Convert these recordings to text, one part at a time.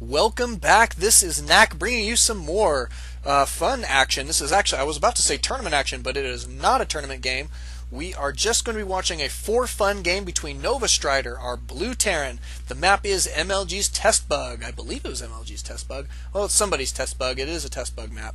Welcome back. This is Knack bringing you some more fun action. This is actually, I was about to say tournament action, but it is not a tournament game. We are just going to be watching a for-fun game between NovaStrider, our blue Terran. The map is MLG's Test Bug. I believe it was MLG's Test Bug. Well, it's somebody's Test Bug. It is a Test Bug map.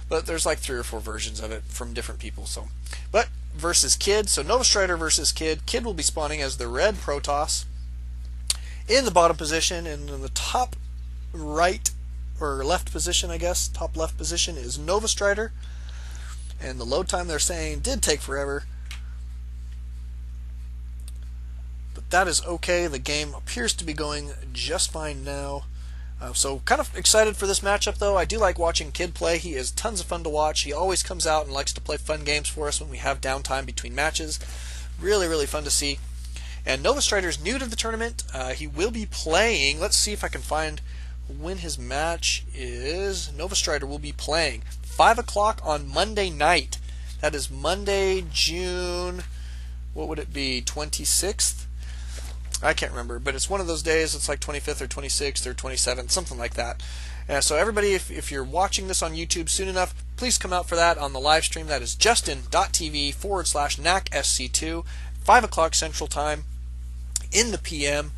But there's like 3 or 4 versions of it from different people. But versus Kid. So NovaStrider versus Kid. Kid will be spawning as the red Protoss in the bottom position, and in the top right or left position, I guess, top left position is NovaStrider, and the load time they're saying did take forever, but that is okay. The game appears to be going just fine now. So kind of excited for this matchup, though. I do like watching Kid play. He is tons of fun to watch. He always comes out and likes to play fun games for us when we have downtime between matches. Really fun to see. And NovaStrider's new to the tournament. He will be playing, let's see if I can find when his match is. NovaStrider will be playing 5 o'clock on Monday night. That is Monday, June, what would it be, 26th? I can't remember, but it's one of those days. It's like 25th or 26th or 27th, something like that. So everybody, if you're watching this on YouTube soon enough, please come out for that on the live stream. That is justin.tv/knacksc2, 5 o'clock Central Time in the PM.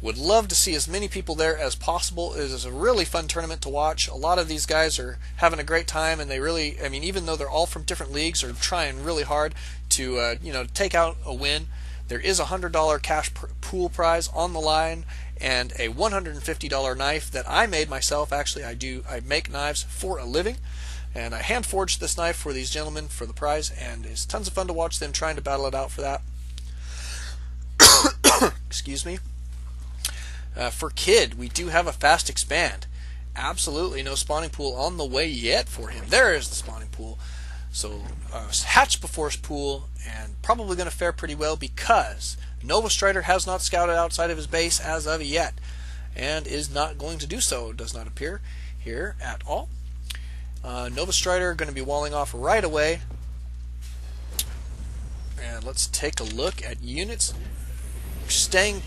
Would love to see as many people there as possible. It is a really fun tournament to watch. A lot of these guys are having a great time, and they really, I mean, even though they're all from different leagues, are trying really hard to, take out a win. There is a $100 cash pool prize on the line, and a $150 knife that I made myself. Actually, I make knives for a living, and I hand forged this knife for these gentlemen for the prize, and it's tons of fun to watch them trying to battle it out for that. Excuse me. For Kid, we do have a fast expand. Absolutely no spawning pool on the way yet for him. There is the spawning pool. So hatch before pool, and probably going to fare pretty well because NovaStrider has not scouted outside of his base as of yet, and is not going to do so. It does not appear here at all. NovaStrider going to be walling off right away. And let's take a look at units. Staying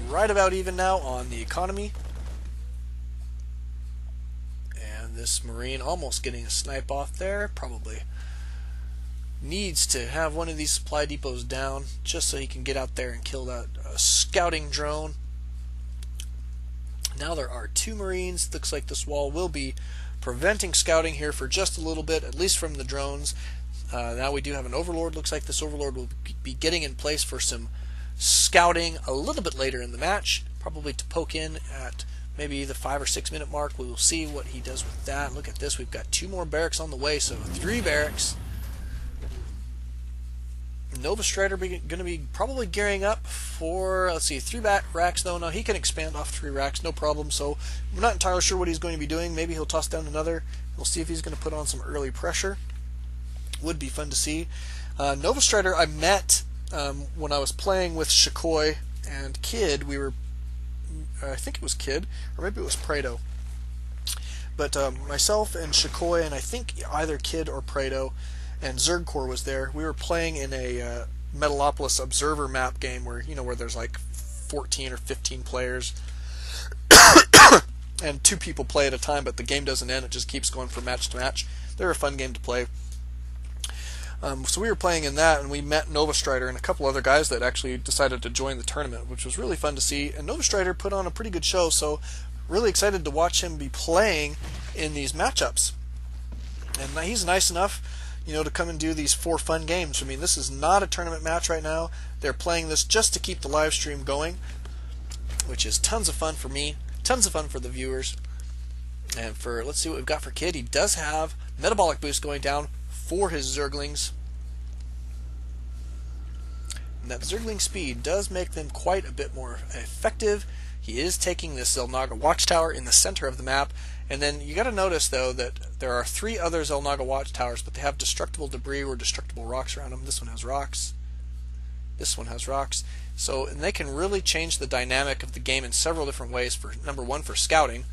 right about even now on the economy, and this Marine almost getting a snipe off there. Probably needs to have one of these supply depots down just so he can get out there and kill that scouting drone. Now there are 2 Marines. Looks like this wall will be preventing scouting here for just a little bit, at least from the drones. Now we do have an Overlord. Looks like this Overlord will be getting in place for some scouting a little bit later in the match, probably to poke in at maybe the 5 or 6 minute mark. We will see what he does with that. Look at this, we've got 2 more barracks on the way, so 3 barracks. NovaStrider going to be probably gearing up for, let's see, 3 racks though. No, he can expand off 3 racks, no problem. So we're not entirely sure what he's going to be doing. Maybe he'll toss down another. We'll see if he's going to put on some early pressure. Would be fun to see. NovaStrider I met when I was playing with Shikoi and Kid. We were, I think it was Kid, or maybe it was Prado. But myself and Shikoi, and I think either Kid or Prado, and Zergcore was there. We were playing in a Metalopolis Observer map game where, where there's like 14 or 15 players, and 2 people play at a time, but the game doesn't end. It just keeps going from match to match. They're a fun game to play. So we were playing in that, and we met NovaStrider and a couple other guys that actually decided to join the tournament, which was really fun to see. And NovaStrider put on a pretty good show, so really excited to watch him be playing in these matchups. And he's nice enough, to come and do these for fun games. I mean, this is not a tournament match right now. They're playing this just to keep the live stream going, which is tons of fun for me, tons of fun for the viewers. And let's see what we've got for Kid. He does have metabolic boost going down for his Zerglings. And that Zergling speed does make them quite a bit more effective. He is taking this Xel'Naga watchtower in the center of the map. And then you got to notice, though, that there are 3 other Xel'Naga watchtowers, but they have destructible debris or destructible rocks around them. This one has rocks. This one has rocks. And they can really change the dynamic of the game in several different ways. For number 1, for scouting.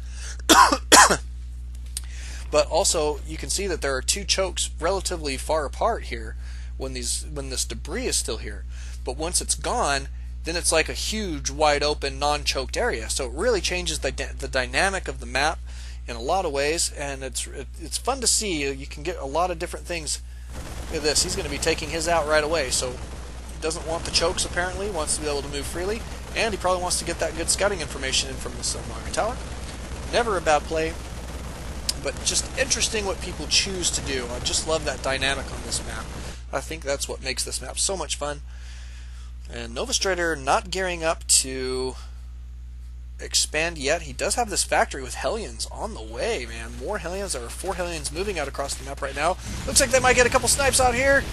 But also, you can see that there are 2 chokes relatively far apart here when this debris is still here. But once it's gone, then it's like a huge, wide open, non-choked area. So it really changes the dynamic of the map in a lot of ways, and it's fun to see. You can get a lot of different things. Look at this. He's going to be taking his out right away. So he doesn't want the chokes, apparently. He wants to be able to move freely, and he probably wants to get that good scouting information in from this Market Tower. Never a bad play, but just interesting what people choose to do. I just love that dynamic on this map. I think that's what makes this map so much fun. And NovaStrider not gearing up to expand yet. He does have this factory with Hellions on the way, man. More Hellions. There are 4 Hellions moving out across the map right now. Looks like they might get a couple snipes out here.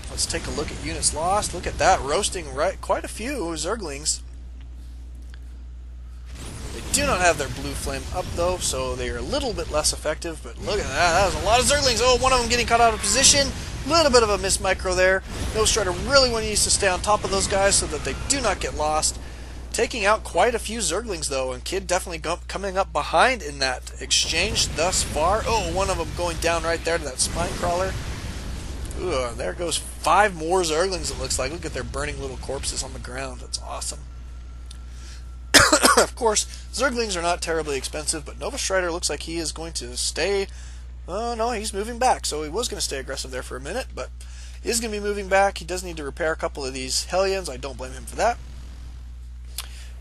Let's take a look at units lost. Look at that, roasting quite a few Zerglings. They do not have their blue flame up though, so they are a little bit less effective, but look at that. That was a lot of Zerglings. Oh, one of them getting caught out of position. A little bit of a miss micro there. NovaStrider really needs to stay on top of those guys so that they do not get lost. Taking out quite a few Zerglings though, and Kid definitely coming up behind in that exchange thus far. Oh, one of them going down right there to that spine crawler. Ooh, there goes 5 more Zerglings, it looks like. Look at their burning little corpses on the ground. That's awesome. Of course, Zerglings are not terribly expensive, but NovaStrider looks like he is going to stay. Oh, no, he's moving back. So he was going to stay aggressive there for a minute, but he is going to be moving back. He does need to repair a couple of these Hellions. I don't blame him for that.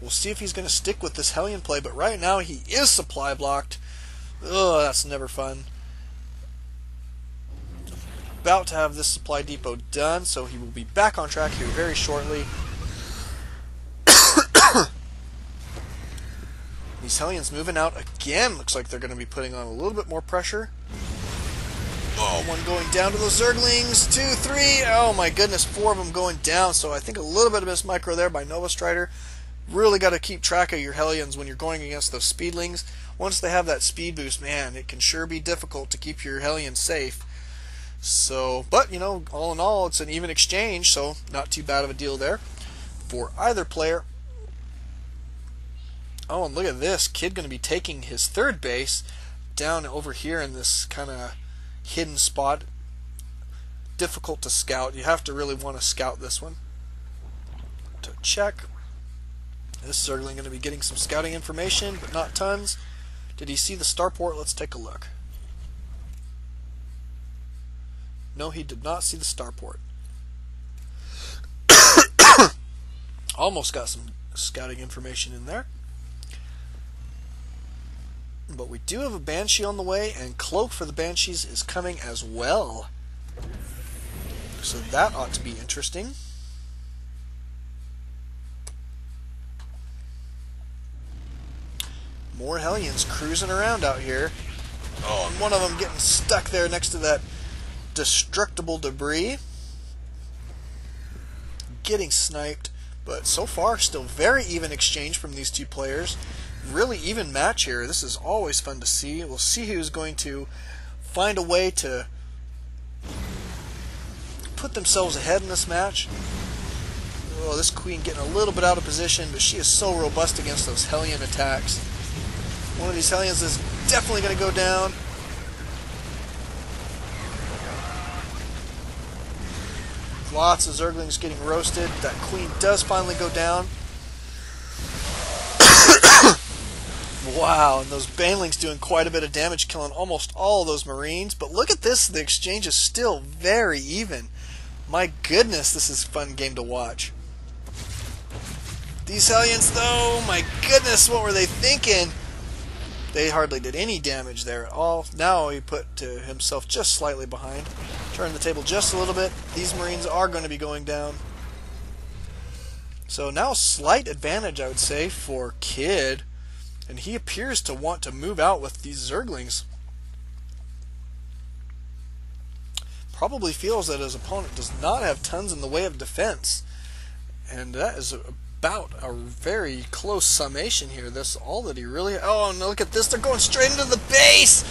We'll see if he's going to stick with this Hellion play, but right now he is supply blocked. Ugh, that's never fun. About to have this supply depot done, so he will be back on track here very shortly. These Hellions moving out again. Looks like they're going to be putting on a little bit more pressure. Oh, one going down to those Zerglings. 2, 3. Oh my goodness, 4 of them going down. So I think a little bit of miss micro there by NovaStrider. Really got to keep track of your Hellions when you're going against those Speedlings. Once they have that speed boost, man, it can sure be difficult to keep your Hellions safe. So, but, you know, all in all, it's an even exchange, so not too bad of a deal there for either player. Oh, and look at this. Kid going to be taking his 3rd base down over here in this kind of hidden spot. Difficult to scout. You have to really want to scout this one. To check. This is certainly going to be getting some scouting information, but not tons. Did he see the starport? Let's take a look. No, he did not see the starport. Almost got some scouting information in there. But we do have a Banshee on the way, and Cloak for the Banshees is coming as well. So that ought to be interesting. More Hellions cruising around out here. Oh, and one of them getting stuck there next to that destructible debris. Getting sniped, but so far still very even exchange from these two players. Really even match here. This is always fun to see. We'll see who's going to find a way to put themselves ahead in this match. Oh, this queen getting a little bit out of position, but she is so robust against those Hellion attacks. One of these Hellions is definitely going to go down. Lots of Zerglings getting roasted. That queen does finally go down. Wow, and those Banelings doing quite a bit of damage, killing almost all of those Marines. But look at this, the exchange is still very even. My goodness, this is a fun game to watch. These Hellions, though, my goodness, what were they thinking? They hardly did any damage there at all. Now he put himself just slightly behind. Turn the table just a little bit. These Marines are going to be going down. So now slight advantage, I would say, for Kid. And he appears to want to move out with these Zerglings. Probably feels that his opponent does not have tons in the way of defense. And that is about a very close summation here. That's all that he really... Oh, no, look at this. They're going straight into the base.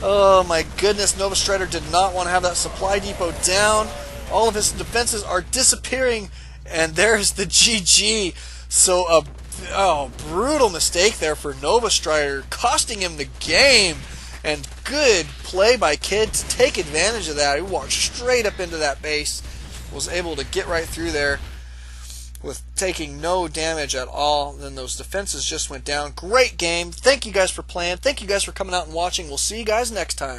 Oh, my goodness. NovaStrider did not want to have that supply depot down. All of his defenses are disappearing. And there's the GG. So, oh, brutal mistake there for NovaStrider, costing him the game. And good play by Kid to take advantage of that. He walked straight up into that base. was able to get right through there with taking no damage at all. Then those defenses just went down. Great game. Thank you guys for playing. Thank you guys for coming out and watching. We'll see you guys next time.